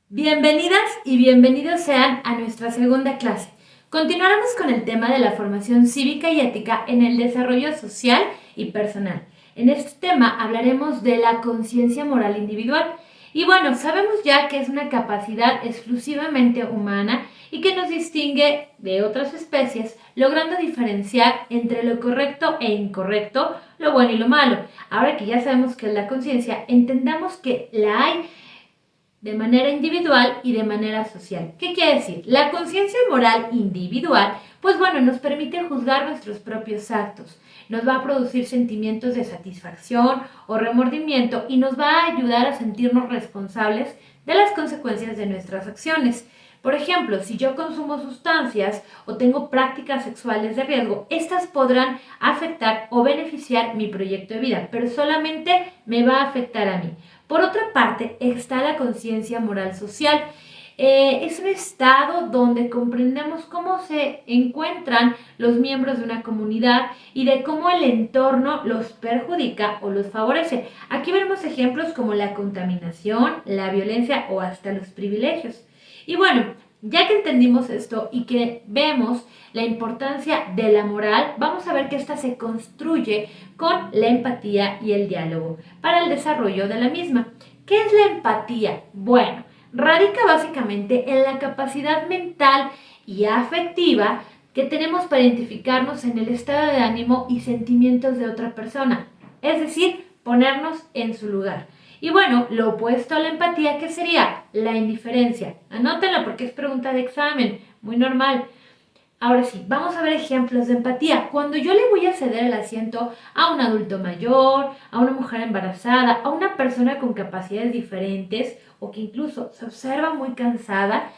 Bienvenidas y bienvenidos sean a nuestra segunda clase. Continuaremos con el tema de la formación cívica y ética en el desarrollo social y personal. En este tema hablaremos de la conciencia moral individual. Y bueno, sabemos ya que es una capacidad exclusivamente humana y que nos distingue de otras especies, logrando diferenciar entre lo correcto e incorrecto, lo bueno y lo malo. Ahora que ya sabemos qué es la conciencia, entendamos que la hay de manera individual y de manera social. ¿Qué quiere decir? La conciencia moral individual, pues bueno, nos permite juzgar nuestros propios actos, nos va a producir sentimientos de satisfacción o remordimiento y nos va a ayudar a sentirnos responsables de las consecuencias de nuestras acciones. Por ejemplo, si yo consumo sustancias o tengo prácticas sexuales de riesgo, estas podrán afectar o beneficiar mi proyecto de vida, pero solamente me va a afectar a mí. Por otra parte, está la conciencia moral social. Es un estado donde comprendemos cómo se encuentran los miembros de una comunidad y de cómo el entorno los perjudica o los favorece. Aquí vemos ejemplos como la contaminación, la violencia o hasta los privilegios. Y bueno, ya que entendimos esto y que vemos la importancia de la moral, vamos a ver que esta se construye con la empatía y el diálogo para el desarrollo de la misma. ¿Qué es la empatía? Bueno, radica básicamente en la capacidad mental y afectiva que tenemos para identificarnos en el estado de ánimo y sentimientos de otra persona, es decir, ponernos en su lugar. Y bueno, lo opuesto a la empatía, ¿qué sería? La indiferencia. Anótenlo porque es pregunta de examen, muy normal. Ahora sí, vamos a ver ejemplos de empatía. Cuando yo le voy a ceder el asiento a un adulto mayor, a una mujer embarazada, a una persona con capacidades diferentes o que incluso se observa muy cansada,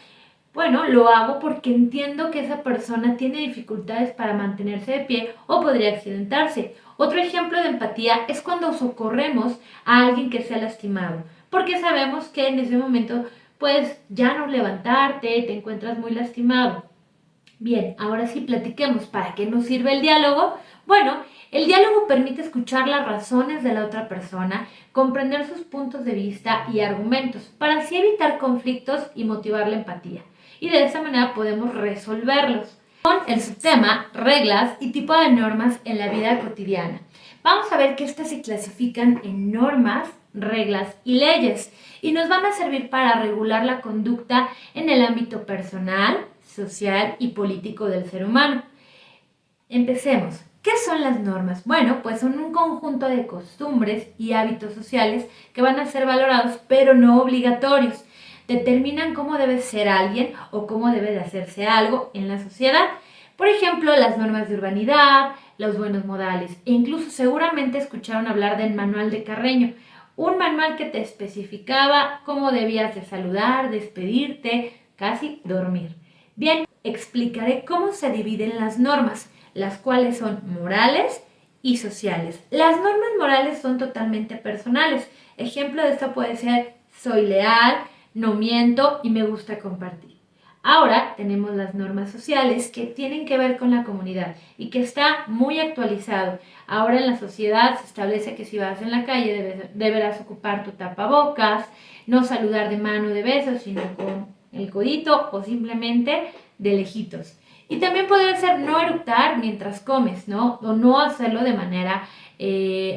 bueno, lo hago porque entiendo que esa persona tiene dificultades para mantenerse de pie o podría accidentarse. Otro ejemplo de empatía es cuando socorremos a alguien que se ha lastimado, porque sabemos que en ese momento pues ya no levantarte, te encuentras muy lastimado. Bien, ahora sí platiquemos. ¿Para qué nos sirve el diálogo? Bueno, el diálogo permite escuchar las razones de la otra persona, comprender sus puntos de vista y argumentos, para así evitar conflictos y motivar la empatía. Y de esa manera podemos resolverlos. Con el subtema, reglas y tipo de normas en la vida cotidiana. Vamos a ver que estas se clasifican en normas, reglas y leyes y nos van a servir para regular la conducta en el ámbito personal, social y político del ser humano. Empecemos. ¿Qué son las normas? Bueno, pues son un conjunto de costumbres y hábitos sociales que van a ser valorados pero no obligatorios. Determinan cómo debe ser alguien o cómo debe de hacerse algo en la sociedad. Por ejemplo, las normas de urbanidad, los buenos modales e incluso seguramente escucharon hablar del manual de Carreño, un manual que te especificaba cómo debías de saludar, despedirte, casi dormir. Bien, explicaré cómo se dividen las normas, las cuales son morales y sociales. Las normas morales son totalmente personales. Ejemplo de esto puede ser: soy leal, no miento y me gusta compartir. Ahora tenemos las normas sociales que tienen que ver con la comunidad y que está muy actualizado. Ahora en la sociedad se establece que si vas en la calle deberás ocupar tu tapabocas, no saludar de mano de besos, sino con el codito o simplemente de lejitos. Y también puede ser no eructar mientras comes, ¿no? O no hacerlo de manera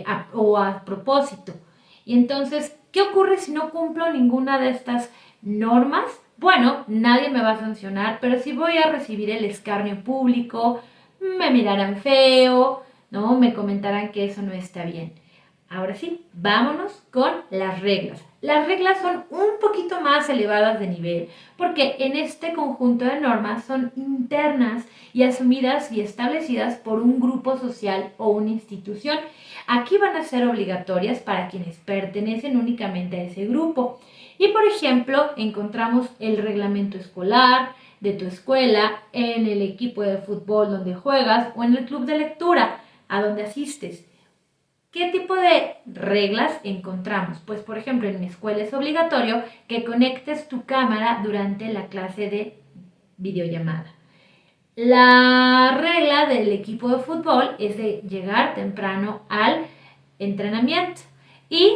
a propósito. Y entonces, ¿qué ocurre si no cumplo ninguna de estas normas? Bueno, nadie me va a sancionar, pero sí voy a recibir el escarnio público, me mirarán feo, ¿no? Me comentarán que eso no está bien. Ahora sí, vámonos con las reglas. Las reglas son un poquito más elevadas de nivel porque en este conjunto de normas son internas y asumidas y establecidas por un grupo social o una institución. Aquí van a ser obligatorias para quienes pertenecen únicamente a ese grupo. Y por ejemplo, encontramos el reglamento escolar de tu escuela, en el equipo de fútbol donde juegas o en el club de lectura a donde asistes. ¿Qué tipo de reglas encontramos? Pues por ejemplo en mi escuela es obligatorio que conectes tu cámara durante la clase de videollamada. La regla del equipo de fútbol es de llegar temprano al entrenamiento. Y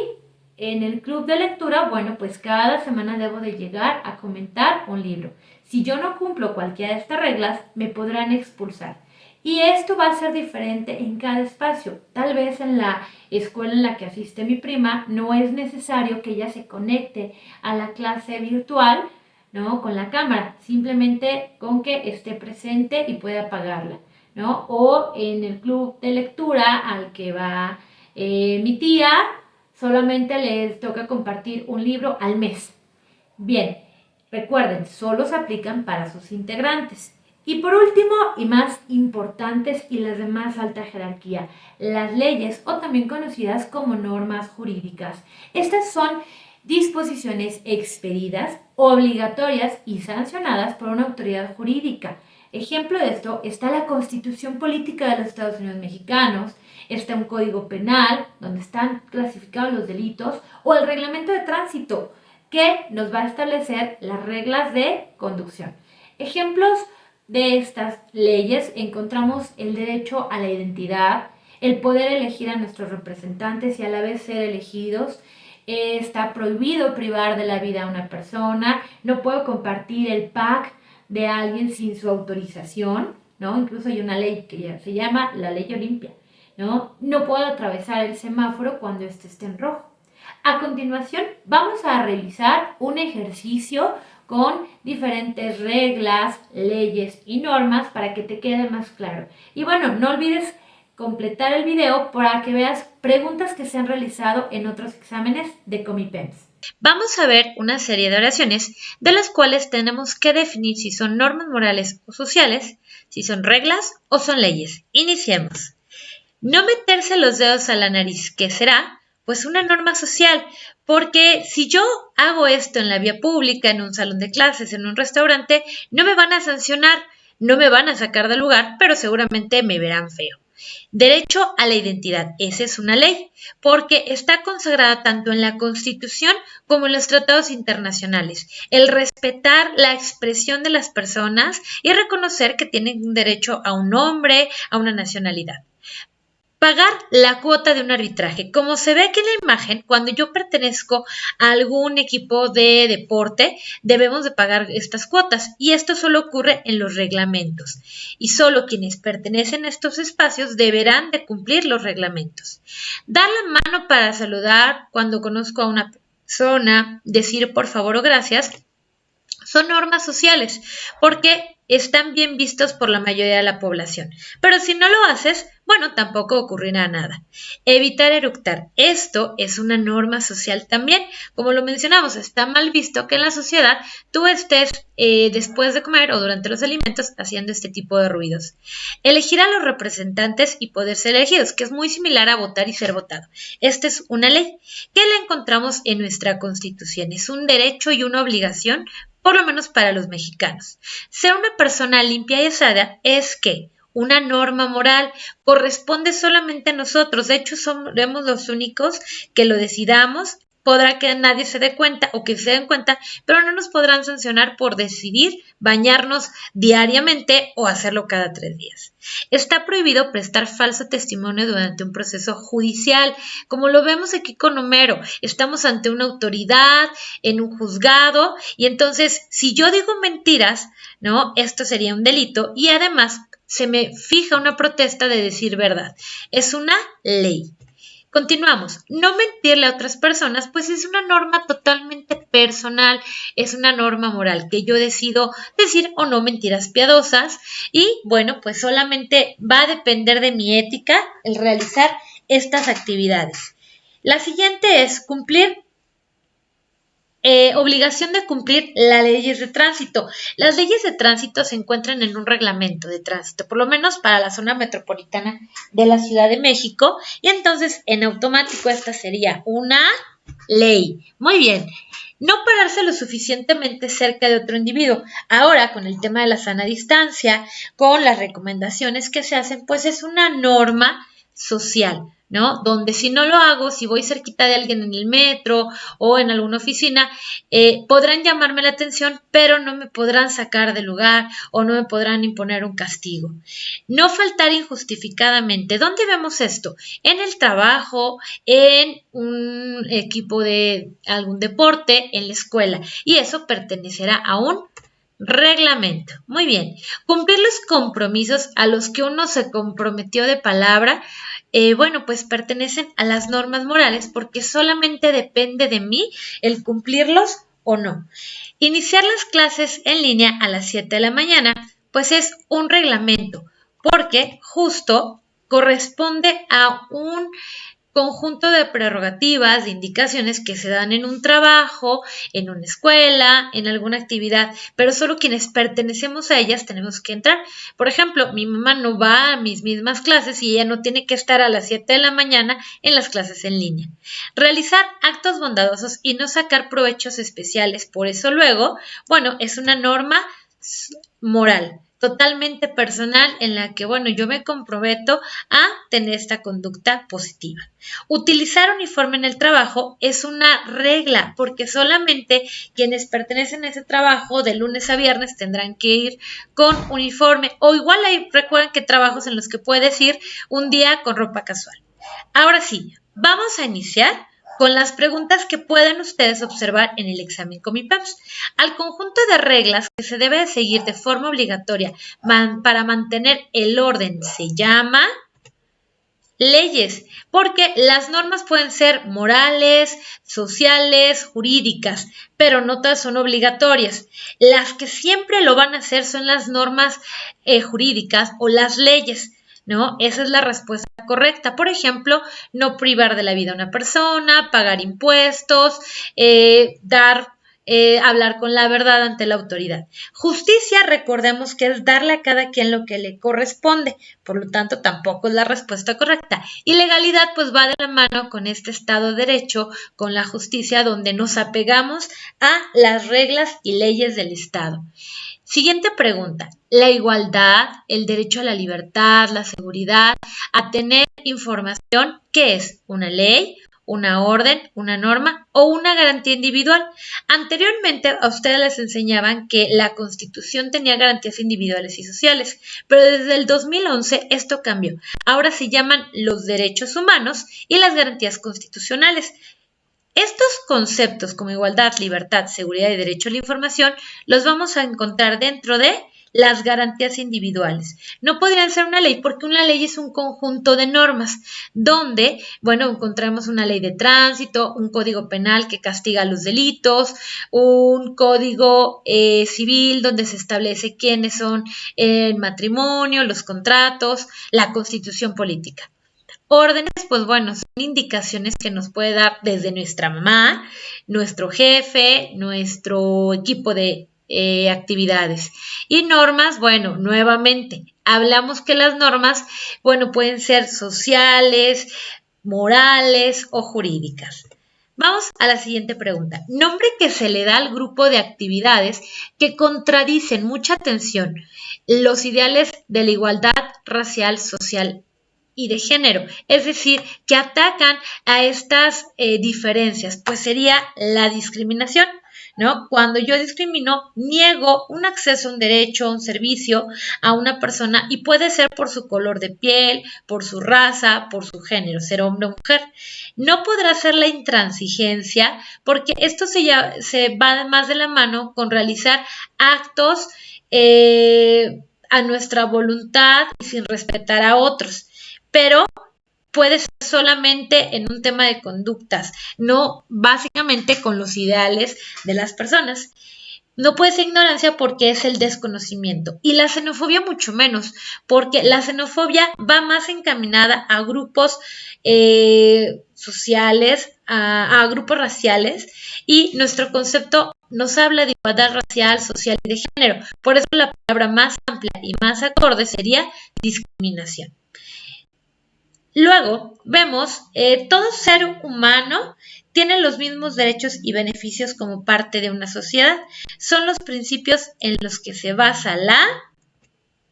en el club de lectura, bueno, pues cada semana debo de llegar a comentar un libro. Si yo no cumplo cualquiera de estas reglas, me podrán expulsar. Y esto va a ser diferente en cada espacio. Tal vez en la escuela en la que asiste mi prima no es necesario que ella se conecte a la clase virtual, ¿no? Con la cámara, simplemente con que esté presente y pueda apagarla, ¿no? O en el club de lectura al que va mi tía, solamente les toca compartir un libro al mes. Bien, recuerden, solo se aplican para sus integrantes. Y por último, y más importantes y las de más alta jerarquía, las leyes, o también conocidas como normas jurídicas. Estas son disposiciones expedidas, obligatorias y sancionadas por una autoridad jurídica. Ejemplo de esto está la Constitución Política de los Estados Unidos Mexicanos, está un código penal donde están clasificados los delitos, o el reglamento de tránsito que nos va a establecer las reglas de conducción. Ejemplos de estas leyes encontramos el derecho a la identidad, el poder elegir a nuestros representantes y a la vez ser elegidos. Está prohibido privar de la vida a una persona, no puedo compartir el pack de alguien sin su autorización, ¿no? Incluso hay una ley que ya se llama la ley Olimpia, ¿no? No puedo atravesar el semáforo cuando este esté en rojo. A continuación, vamos a realizar un ejercicio con diferentes reglas, leyes y normas para que te quede más claro. Y bueno, no olvides completar el video para que veas preguntas que se han realizado en otros exámenes de Comipems. Vamos a ver una serie de oraciones de las cuales tenemos que definir si son normas morales o sociales, si son reglas o son leyes. Iniciemos. No meterse los dedos a la nariz, ¿qué será? Pues una norma social, porque si yo hago esto en la vía pública, en un salón de clases, en un restaurante, no me van a sancionar, no me van a sacar del lugar, pero seguramente me verán feo. Derecho a la identidad, esa es una ley, porque está consagrada tanto en la Constitución como en los tratados internacionales. El respetar la expresión de las personas y reconocer que tienen derecho a un nombre, a una nacionalidad. Pagar la cuota de un arbitraje. Como se ve aquí en la imagen, cuando yo pertenezco a algún equipo de deporte, debemos de pagar estas cuotas y esto solo ocurre en los reglamentos y solo quienes pertenecen a estos espacios deberán de cumplir los reglamentos. Dar la mano para saludar cuando conozco a una persona, decir por favor o gracias, son normas sociales porque están bien vistos por la mayoría de la población. Pero si no lo haces, bueno, tampoco ocurrirá nada. Evitar eructar. Esto es una norma social también. Como lo mencionamos, está mal visto que en la sociedad tú estés después de comer o durante los alimentos haciendo este tipo de ruidos. Elegir a los representantes y poder ser elegidos, que es muy similar a votar y ser votado. Esta es una ley que la encontramos en nuestra Constitución. Es un derecho y una obligación, por lo menos para los mexicanos. Ser una persona limpia y asada es que una norma moral corresponde solamente a nosotros. De hecho, somos los únicos que lo decidamos. Podrá que nadie se dé cuenta o que se den cuenta, pero no nos podrán sancionar por decidir bañarnos diariamente o hacerlo cada 3 días. Está prohibido prestar falso testimonio durante un proceso judicial, como lo vemos aquí con Homero. Estamos ante una autoridad, en un juzgado, y entonces, si yo digo mentiras, ¿no? Esto sería un delito y además se me fija una protesta de decir verdad. Es una ley. Continuamos. No mentirle a otras personas, pues es una norma totalmente personal, es una norma moral que yo decido decir o no mentiras piadosas y bueno, pues solamente va a depender de mi ética el realizar estas actividades. La siguiente es obligación de cumplir las leyes de tránsito. Las leyes de tránsito se encuentran en un reglamento de tránsito, por lo menos para la zona metropolitana de la Ciudad de México, y entonces en automático esta sería una ley. Muy bien. No pararse lo suficientemente cerca de otro individuo. Ahora, con el tema de la sana distancia, con las recomendaciones que se hacen, pues es una norma social, ¿no? Donde si no lo hago, si voy cerquita de alguien en el metro o en alguna oficina, podrán llamarme la atención, pero no me podrán sacar del lugar o no me podrán imponer un castigo. No faltar injustificadamente. ¿Dónde vemos esto? En el trabajo, en un equipo de algún deporte, en la escuela. Y eso pertenecerá a un reglamento. Muy bien. Cumplir los compromisos a los que uno se comprometió de palabra, bueno, pues pertenecen a las normas morales porque solamente depende de mí el cumplirlos o no. Iniciar las clases en línea a las 7 de la mañana, pues es un reglamento porque justo corresponde a un conjunto de prerrogativas, de indicaciones que se dan en un trabajo, en una escuela, en alguna actividad, pero solo quienes pertenecemos a ellas tenemos que entrar. Por ejemplo, mi mamá no va a mis mismas clases y ella no tiene que estar a las 7 de la mañana en las clases en línea. Realizar actos bondadosos y no sacar provechos especiales, por eso luego, bueno, es una norma moral, totalmente personal en la que, bueno, yo me comprometo a tener esta conducta positiva. Utilizar uniforme en el trabajo es una regla porque solamente quienes pertenecen a ese trabajo de lunes a viernes tendrán que ir con uniforme o igual hay, recuerden que trabajos en los que puedes ir un día con ropa casual. Ahora sí, vamos a iniciar con las preguntas que pueden ustedes observar en el examen Comipems. Al conjunto de reglas que se debe seguir de forma obligatoria para mantener el orden se llama leyes, porque las normas pueden ser morales, sociales, jurídicas, pero no todas son obligatorias. Las que siempre lo van a hacer son las normas jurídicas o las leyes, ¿no? Esa es la respuesta correcta. Por ejemplo, no privar de la vida a una persona, pagar impuestos, hablar con la verdad ante la autoridad. Justicia, recordemos que es darle a cada quien lo que le corresponde, por lo tanto tampoco es la respuesta correcta. Y legalidad pues va de la mano con este Estado de Derecho, con la justicia donde nos apegamos a las reglas y leyes del Estado. Siguiente pregunta. La igualdad, el derecho a la libertad, la seguridad, a tener información, ¿qué es? ¿Una ley, una orden, una norma o una garantía individual? Anteriormente a ustedes les enseñaban que la Constitución tenía garantías individuales y sociales, pero desde el 2011 esto cambió. Ahora se llaman los derechos humanos y las garantías constitucionales. Estos conceptos como igualdad, libertad, seguridad y derecho a la información los vamos a encontrar dentro de las garantías individuales. No podrían ser una ley porque una ley es un conjunto de normas donde, bueno, encontramos una ley de tránsito, un código penal que castiga los delitos, un código civil donde se establece quiénes son el matrimonio, los contratos, la constitución política. Órdenes, pues bueno, son indicaciones que nos puede dar desde nuestra mamá, nuestro jefe, nuestro equipo de actividades. Y normas, bueno, nuevamente, hablamos que las normas, bueno, pueden ser sociales, morales o jurídicas. Vamos a la siguiente pregunta. Nombre que se le da al grupo de actividades que contradicen, mucha atención, los ideales de la igualdad racial, social y de género, es decir, que atacan a estas diferencias, pues sería la discriminación, ¿no? Cuando yo discrimino, niego un acceso a un derecho, a un servicio, a una persona y puede ser por su color de piel, por su raza, por su género, ser hombre o mujer. No podrá ser la intransigencia porque esto se va más de la mano con realizar actos a nuestra voluntad y sin respetar a otros. Pero puede ser solamente en un tema de conductas, no básicamente con los ideales de las personas. No puede ser ignorancia porque es el desconocimiento. Y la xenofobia mucho menos, porque la xenofobia va más encaminada a grupos sociales, a grupos raciales, y nuestro concepto nos habla de igualdad racial, social y de género. Por eso la palabra más amplia y más acorde sería discriminación. Luego vemos, todo ser humano tiene los mismos derechos y beneficios como parte de una sociedad. Son los principios en los que se basa la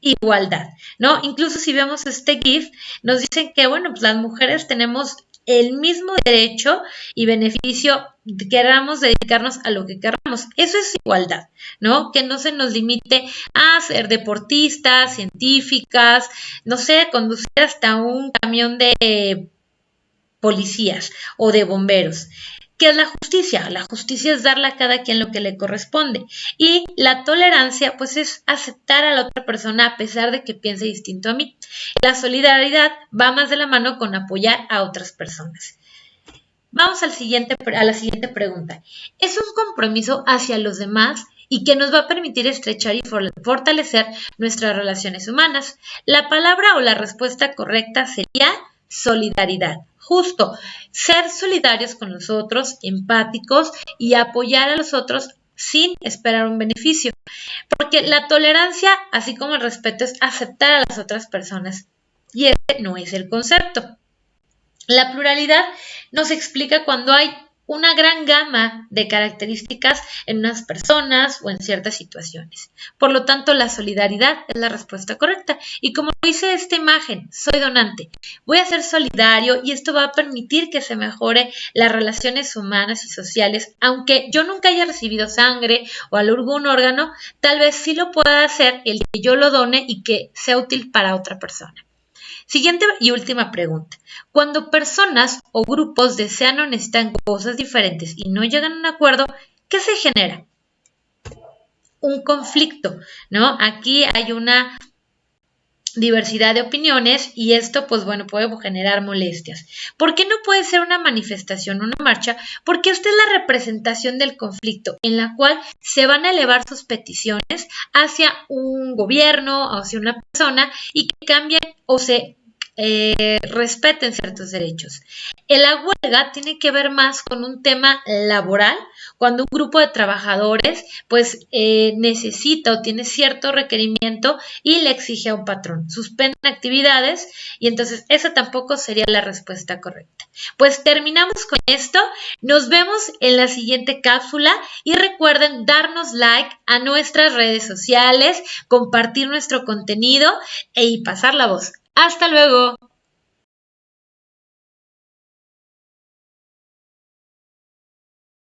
igualdad, ¿no? Incluso si vemos este GIF, nos dicen que, bueno, pues las mujeres tenemos el mismo derecho y beneficio, queramos dedicarnos a lo que queramos. Eso es igualdad, ¿no? Que no se nos limite a ser deportistas, científicas, no sé, conducir hasta un camión de policías o de bomberos. ¿Qué es la justicia? La justicia es darle a cada quien lo que le corresponde. Y la tolerancia, pues es aceptar a la otra persona a pesar de que piense distinto a mí. La solidaridad va más de la mano con apoyar a otras personas. Vamos a la siguiente pregunta. ¿Es un compromiso hacia los demás y que nos va a permitir estrechar y fortalecer nuestras relaciones humanas? La palabra o la respuesta correcta sería solidaridad. Justo, ser solidarios con los otros, empáticos y apoyar a los otros sin esperar un beneficio. Porque la tolerancia, así como el respeto, es aceptar a las otras personas. Y ese no es el concepto. La pluralidad nos explica cuando hay una gran gama de características en unas personas o en ciertas situaciones. Por lo tanto, la solidaridad es la respuesta correcta. Y como dice esta imagen, soy donante, voy a ser solidario y esto va a permitir que se mejore las relaciones humanas y sociales. Aunque yo nunca haya recibido sangre o algún órgano, tal vez sí lo pueda hacer el que yo lo done y que sea útil para otra persona. Siguiente y última pregunta. Cuando personas o grupos desean o necesitan cosas diferentes y no llegan a un acuerdo, ¿qué se genera? Un conflicto, ¿no? Aquí hay una diversidad de opiniones y esto, pues bueno, puede generar molestias. ¿Por qué no puede ser una manifestación, una marcha? Porque esta es la representación del conflicto en la cual se van a elevar sus peticiones hacia un gobierno, hacia una persona y que cambien o se respeten ciertos derechos. La huelga tiene que ver más con un tema laboral, cuando un grupo de trabajadores pues necesita o tiene cierto requerimiento y le exige a un patrón. Suspenden actividades y entonces esa tampoco sería la respuesta correcta. Pues terminamos con esto, nos vemos en la siguiente cápsula y recuerden darnos like a nuestras redes sociales, compartir nuestro contenido y pasar la voz. ¡Hasta luego!